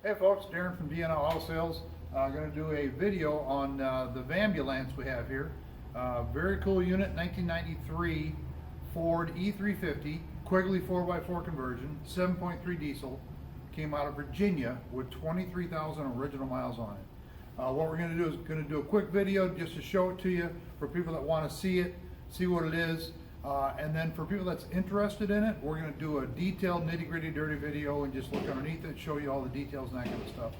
Hey folks, Darren from DNL Auto Sales. Going to do a video on the Vambulance we have here. Very cool unit, 1993 Ford E350, Quigly 4x4 conversion, 7.3 diesel. Came out of Virginia with 23,000 original miles on it. What we're going to do is going to do a quick video just to show it to you for people that want to see it, see what it is. And then for people that's interested in it, we're going to do a detailed nitty-gritty dirty video and just look underneath it, show you all the details and that kind of stuff.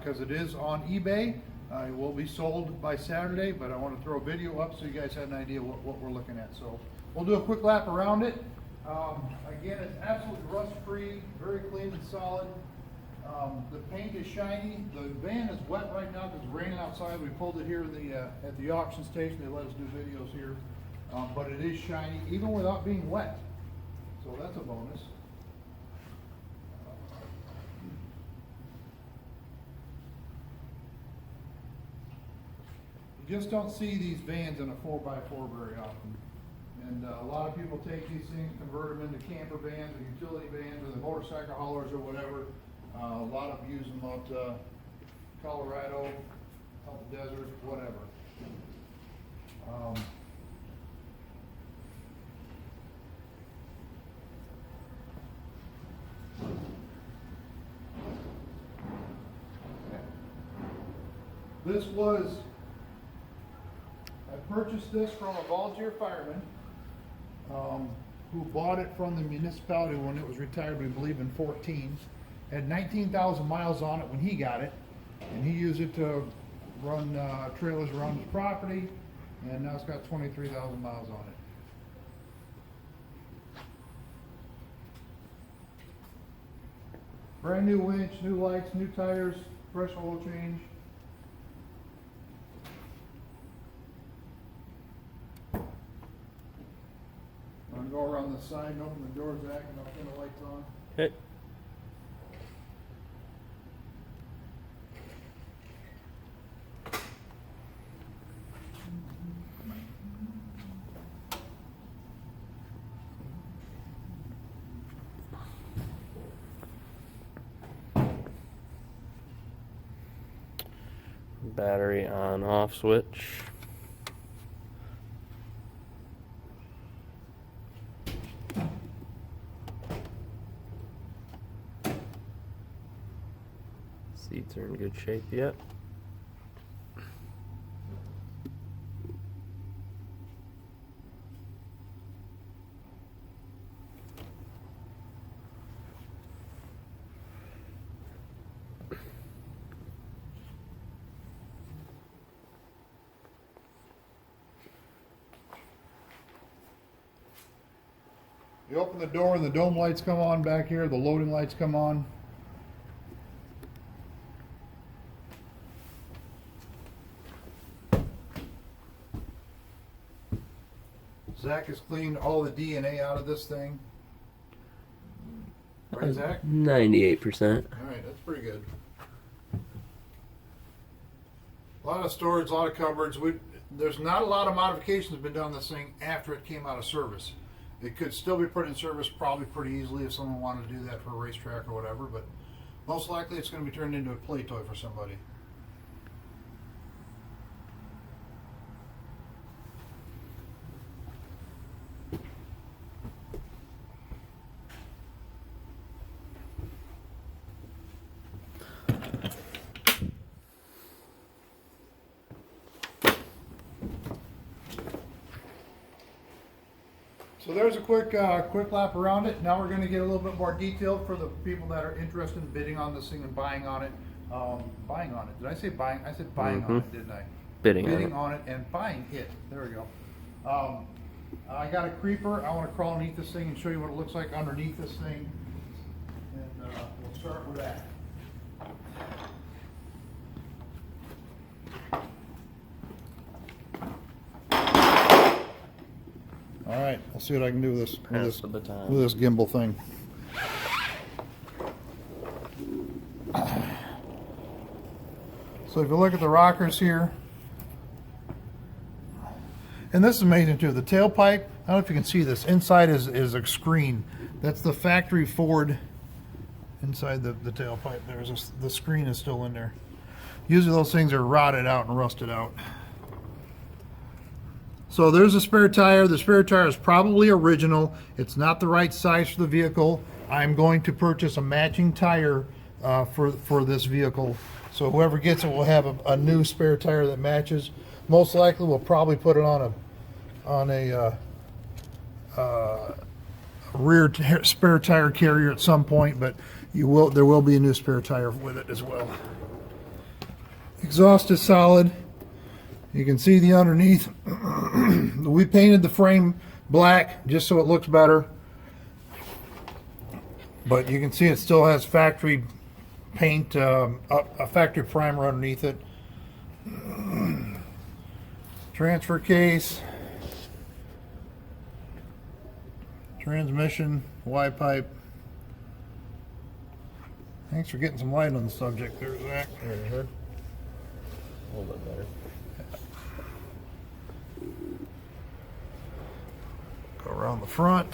Because it is on eBay. It will be sold by Saturday, but I want to throw a video up so you guys have an idea what we're looking at. So we'll do a quick lap around it. Again, it's absolutely rust-free, very clean and solid. The paint is shiny. The van is wet right now because it's raining outside. We pulled it here at the auction station. They let us do videos here. But it is shiny even without being wet, so that's a bonus. You just don't see these vans in a 4x4 very often, and a lot of people take these things, convert them into camper vans or utility vans or the motorcycle haulers or whatever. A lot of them use them out Colorado, out the desert, whatever. I purchased this from a volunteer fireman who bought it from the municipality when it was retired, we believe in 14. Had 19,000 miles on it when he got it, and he used it to run trailers around his property, and now it's got 23,000 miles on it. Brand new winch, new lights, new tires, fresh oil change. I'm going to go around the side and open the doors, Zach, and I'll turn the lights on. Okay. Battery on off switch. Seats are in good shape yet. You open the door and the dome lights come on back here, the loading lights come on. Zach has cleaned all the DNA out of this thing. Right, Zach? 98%. Alright, that's pretty good. A lot of storage, a lot of cupboards. There's not a lot of modifications been done on this thing after it came out of service. It could still be put in service probably pretty easily if someone wanted to do that for a racetrack or whatever, but most likely it's going to be turned into a play toy for somebody. So there's a quick lap around it. Now we're going to get a little bit more detailed for the people that are interested in bidding on this thing and buying on it. Buying on it. Did I say buying? I said buying on it, didn't I? Bidding on it and buying it. There we go. I got a creeper. I want to crawl underneath this thing and show you what it looks like underneath this thing. And we'll start with that. All right, I'll see what I can do with this gimbal thing. So if you look at the rockers here, and this is amazing too, the tailpipe, I don't know if you can see this, inside is a screen. That's the factory Ford inside the tailpipe. The screen is still in there. Usually those things are rotted out and rusted out. So there's a spare tire. The spare tire is probably original. It's not the right size for the vehicle. I'm going to purchase a matching tire for this vehicle. So whoever gets it will have a new spare tire that matches. Most likely we'll probably put it on a rear spare tire carrier at some point, but there will be a new spare tire with it as well. Exhaust is solid. You can see the underneath. We painted the frame black just so it looks better, but you can see it still has factory paint, a factory primer underneath it. Transfer case, transmission, Y pipe. Thanks for getting some light on the subject there, Zach. A little bit better. Go around the front.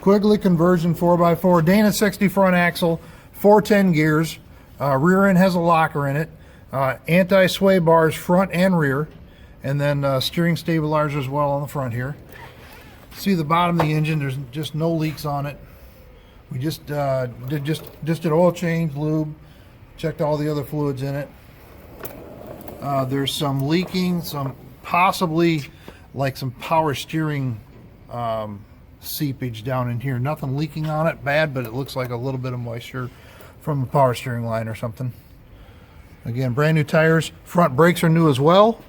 Quigly conversion 4x4, Dana 60 front axle, 410 gears. Rear end has a locker in it. Anti-sway bars front and rear, and then steering stabilizer as well on the front here. See the bottom of the engine, there's just no leaks on it. We just did oil change, lube, checked all the other fluids in it. There's some leaking, some possibly like some power steering seepage down in here. Nothing leaking on it bad, but it looks like a little bit of moisture from the power steering line or something. Again, brand new tires. Front brakes are new as well.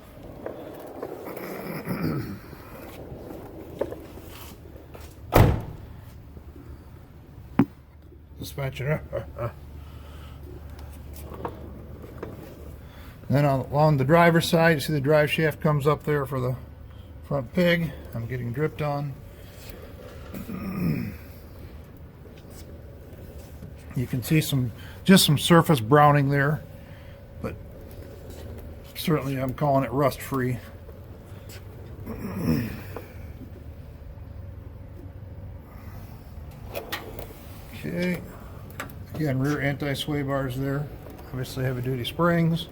Suspension. Then along the driver's side, you see the drive shaft comes up there for the front pig. I'm getting dripped on. You can see just some surface browning there, but certainly I'm calling it rust free. Okay, again, rear anti-sway bars there, obviously heavy duty springs.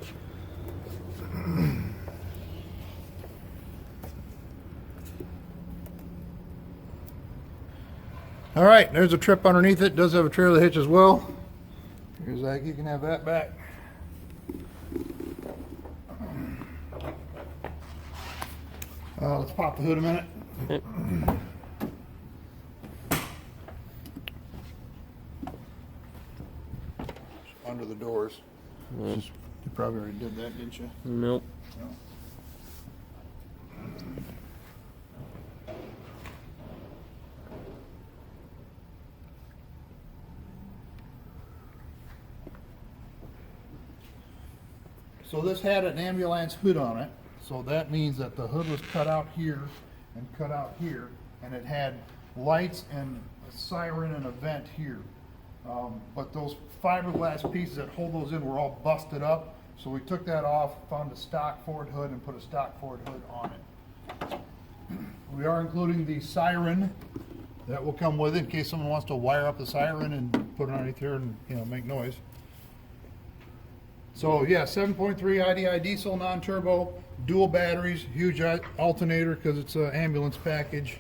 All right, there's a trip underneath it. Does have a trailer hitch as well. Here's Zach, you can have that back. Let's pop the hood a minute. Yep. Under the doors. Yep. You probably already did that, didn't you? Nope. No. So this had an ambulance hood on it, so that means that the hood was cut out here and cut out here, and it had lights and a siren and a vent here. But those fiberglass pieces that hold those in were all busted up, so we took that off, found a stock Ford hood, and put a stock Ford hood on it. We are including the siren that will come with it in case someone wants to wire up the siren and put it underneath here and make noise. So yeah, 7.3 IDI diesel, non-turbo, dual batteries, huge alternator because it's an ambulance package.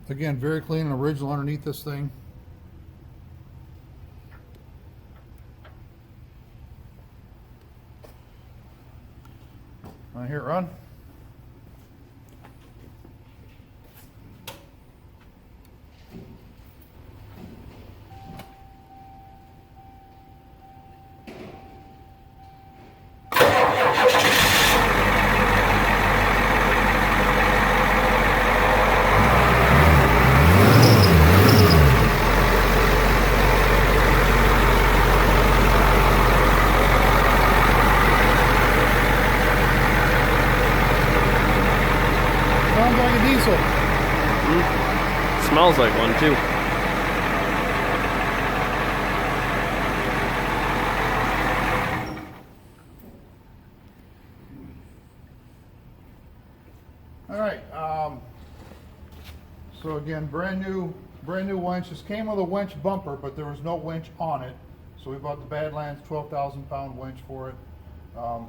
Again, very clean and original underneath this thing. Want to hear it run? Sounds like a diesel. Smells like one too. All right. So again, brand brand new winch. This came with a winch bumper, but there was no winch on it. So we bought the Badlands 12,000 pound winch for it.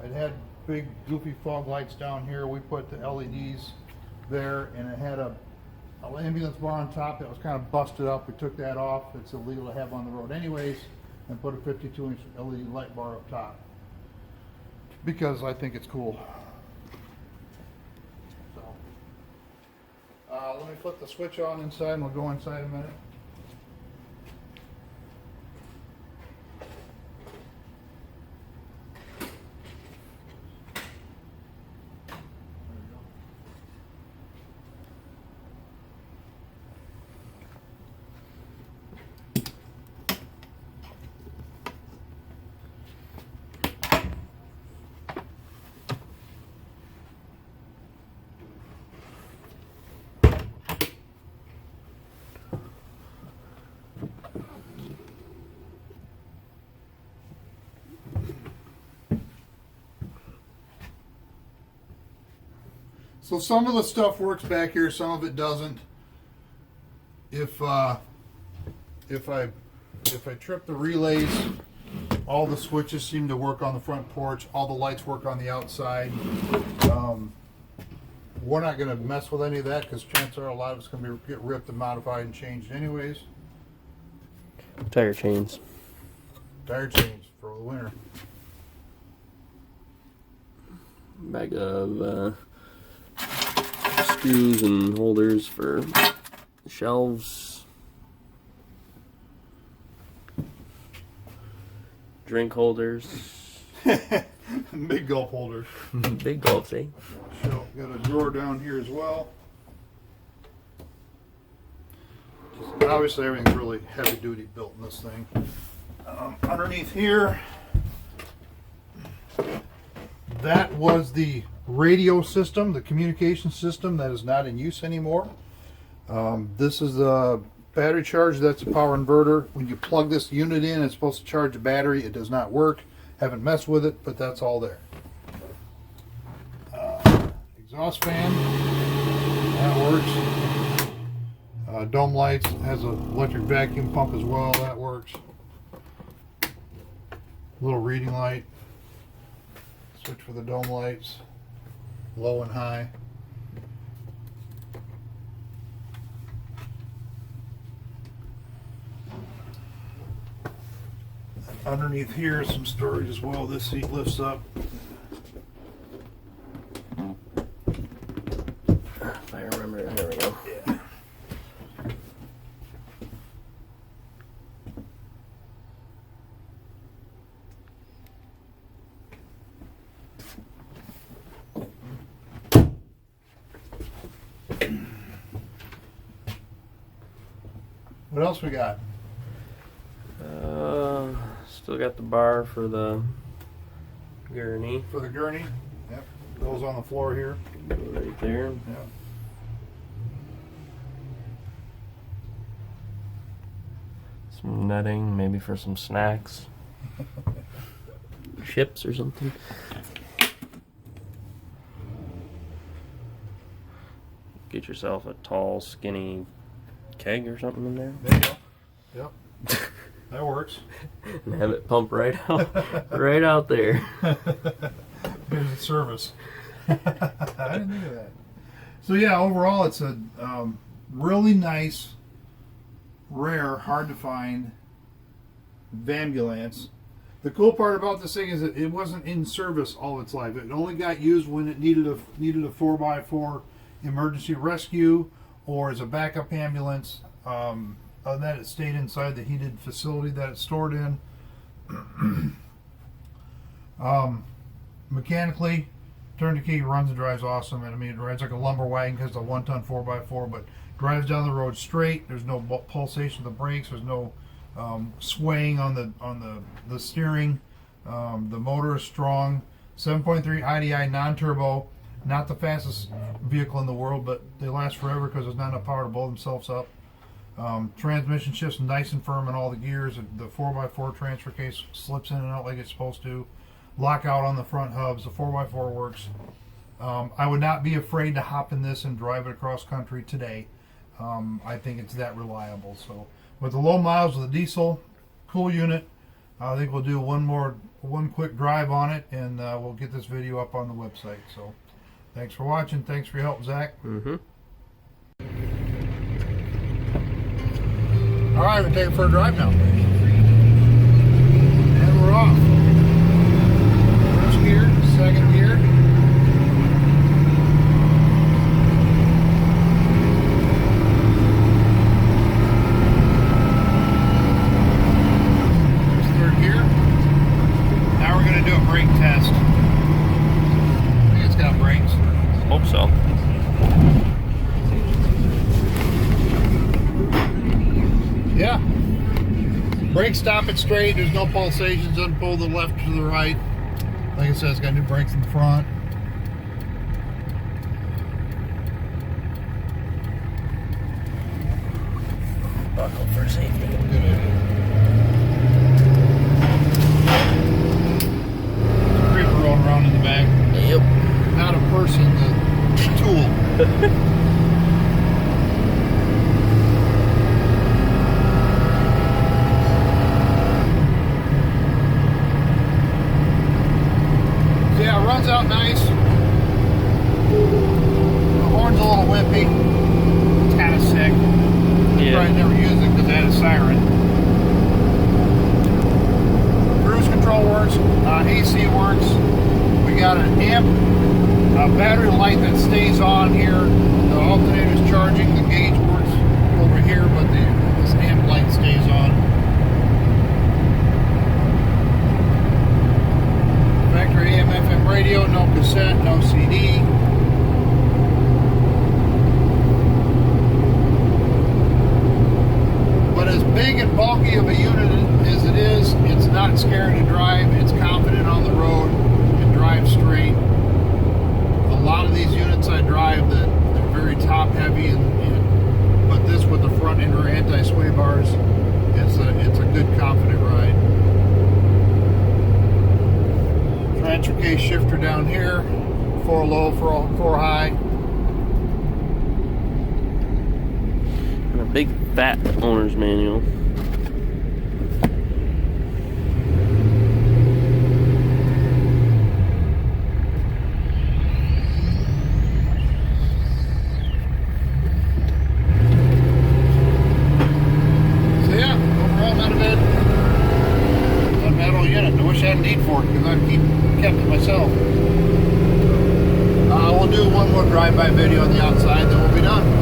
It had big goofy fog lights down here. We put the LEDs there, and it had an ambulance bar on top that was kind of busted up. We took that off. It's illegal to have on the road anyways, and put a 52-inch LED light bar up top because I think it's cool. So let me flip the switch on inside and we'll go inside in a minute. So some of the stuff works back here, some of it doesn't. If I trip the relays, all the switches seem to work on the front porch. All the lights work on the outside. We're not going to mess with any of that because chances are a lot of it's going to get ripped and modified and changed anyways. Tire chains. Tire chains for the winter. Bag of screws and holders for shelves. Drink holders. Big gulp holders. Big gulps, eh? So, got a drawer down here as well. Obviously everything's really heavy duty built in this thing. Underneath here, that was the radio system, the communication system that is not in use anymore. This is a battery charge. That's a power inverter. When you plug this unit in, it's supposed to charge the battery. It does not work. Haven't messed with it, but that's all there. Exhaust fan, that works. Dome lights, has an electric vacuum pump as well, that works. Little reading light. Switch for the dome lights, low and high. Underneath here is some storage as well. This seat lifts up. If I remember it, there we go. Yeah. What else we got? Still got the bar for the gurney. For the gurney? Yep. Goes on the floor here. Right there. Yeah. Some netting, maybe for some snacks. Chips or something. Get yourself a tall, skinny keg or something in there. There you go. Yep. That works. And have it pump right out, right out there. Here's the service. I didn't think of that. So yeah, overall it's a really nice, rare, hard to find Vambulance. The cool part about this thing is that it wasn't in service all its life. It only got used when it needed a 4x4 emergency rescue or as a backup ambulance. Other than that, it stayed inside the heated facility that it's stored in. Mechanically, turn the key, runs and drives awesome. And I mean, it rides like a lumber wagon because it's a 1-ton 4x4, but drives down the road straight. There's no pulsation of the brakes. There's no swaying on the steering. The motor is strong. 7.3 IDI non-turbo. Not the fastest vehicle in the world, but they last forever because there's not enough power to blow themselves up. Transmission shifts nice and firm in all the gears. The 4x4 transfer case slips in and out like it's supposed to. Lockout on the front hubs. The 4x4 works. I would not be afraid to hop in this and drive it across country today. I think it's that reliable. So with the low miles with the diesel, cool unit, I think we'll do one quick drive on it, and we'll get this video up on the website. So thanks for watching. Thanks for your help, Zach. Mm-hmm. All right, we're taking for a drive now. And we're off. First gear, second gear. Third gear. Now we're going to do a brake test. I think it's got brakes. Hope so. Yeah. Brake, stop it straight. There's no pulsations. Doesn't pull the left to the right. Like I said, it's got new brakes in the front. Buckle for safety. Good idea. There's a creeper rolling around in the back. Yep. Not a person, a tool. Yeah, it runs out nice. The horn's a little wimpy. It's kind of sick. Yeah. Probably never use it because it had a siren. Cruise control works. AC works. We got an amp, a battery light that stays on here. The alternator's charging. The gauge works over here, but this amp light stays on. Factory AM/FM radio, no cassette, no CD. But as big and bulky of a unit as it is, it's not scary to drive. It's confident on the road. It drives straight. A lot of these units I drive, they're very top heavy, but this with the front and rear anti-sway bars, it's a good confident ride. Transfer case shifter down here, 4 low, 4 high. And a big fat owner's manual. So yeah, overall not a bad old unit. I wish I had a need for it because I kept it myself. We'll do one more drive-by video on the outside, then we'll be done.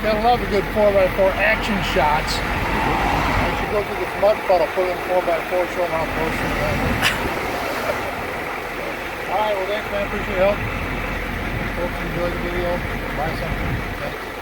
Gotta love a good 4x4 action shots. Once you go through this mud puddle, put in 4x4, show them how close it is. Alright, well thanks man, appreciate your help. Hope you enjoyed the video. Buy something. Thanks.